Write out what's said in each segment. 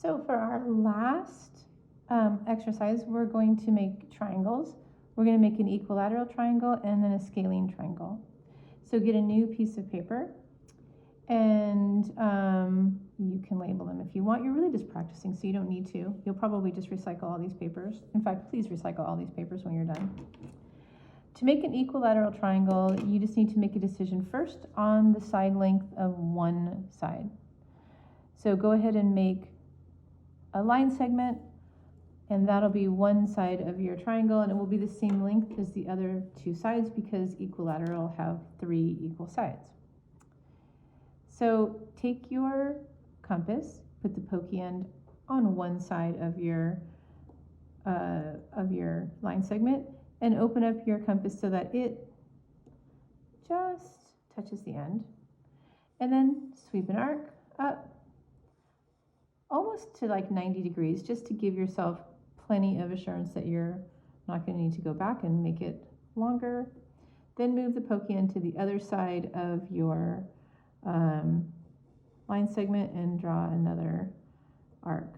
So for our last exercise, we're going to make triangles. We're going to make an equilateral triangle and then a scalene triangle. So get a new piece of paper and you can label them if you want. You're really just practicing, so you don't need to. You'll probably just recycle all these papers. In fact, please recycle all these papers when you're done. To make an equilateral triangle, you just need to make a decision first on the side length of one side. So go ahead and make a line segment, and that'll be one side of your triangle, and it will be the same length as the other two sides because equilateral have 3 equal sides. So take your compass, put the pokey end on one side of your line segment, and open up your compass so that it just touches the end. And then sweep an arc up almost to like 90 degrees, just to give yourself plenty of assurance that you're not going to need to go back and make it longer. Then move the pokey end to the other side of your line segment and draw another arc.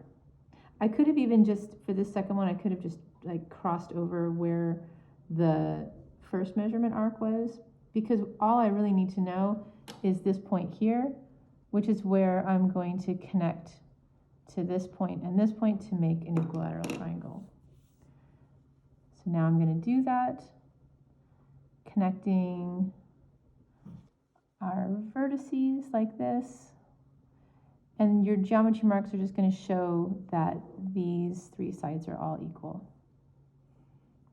I could have even just, for this second one, I could have just like crossed over where the first measurement arc was, because all I really need to know is this point here, which is where I'm going to connect to this point and this point to make an equilateral triangle. So now I'm going to do that, connecting our vertices like this, and your geometry marks are just going to show that these 3 sides are all equal,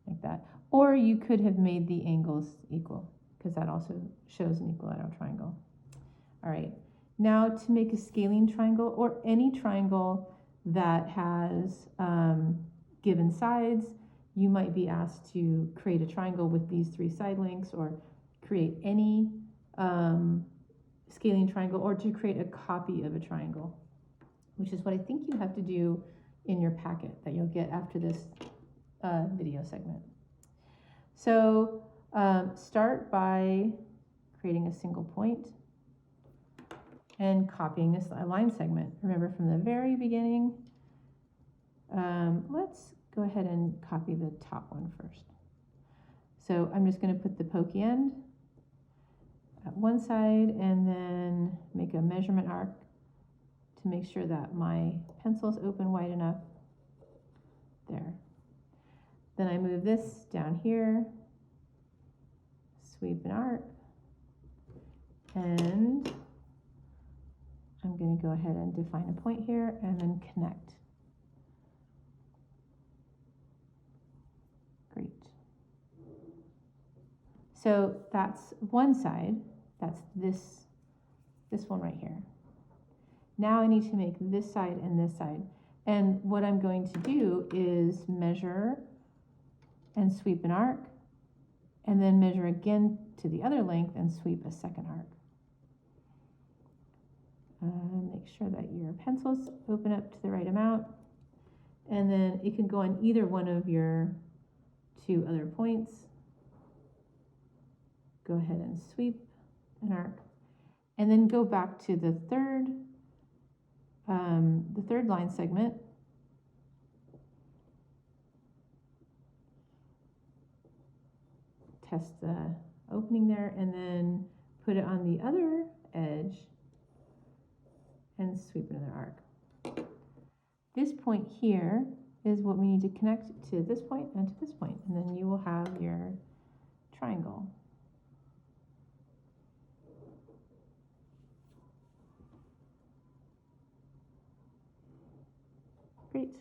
like that. Or you could have made the angles equal, because that also shows an equilateral triangle. All right, now to make a scalene triangle, or any triangle that has given sides, you might be asked to create a triangle with these 3 side lengths, or create any scalene triangle, or to create a copy of a triangle, which is what I think you have to do in your packet that you'll get after this video segment. So start by creating a single point and copying a line segment. Remember from the very beginning, let's go ahead and copy the top one first. So I'm just going to put the pokey end at one side and then make a measurement arc to make sure that my pencil is open wide enough. There. Then I move this down here, sweep an arc, and I'm going to go ahead and define a point here and then connect. Great. So that's one side. That's this one right here. Now I need to make this side and this side. And what I'm going to do is measure and sweep an arc, and then measure again to the other length and sweep a second arc. Make sure that your pencils open up to the right amount, and then it can go on either one of your 2 other points. Go ahead and sweep an arc, and then go back to the third line segment, test the opening there, and then put it on the other edge and sweep another arc. This point here is what we need to connect to this point and to this point, and then you will have your triangle. Great.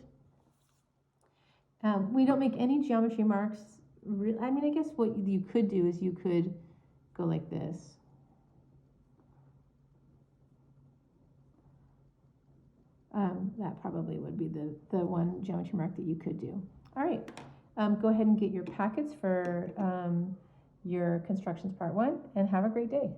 We don't make any geometry marks. I mean, I guess what you could do is you could go like this. That probably would be the one geometry mark that you could do. All right, go ahead and get your packets for your constructions part 1, and have a great day.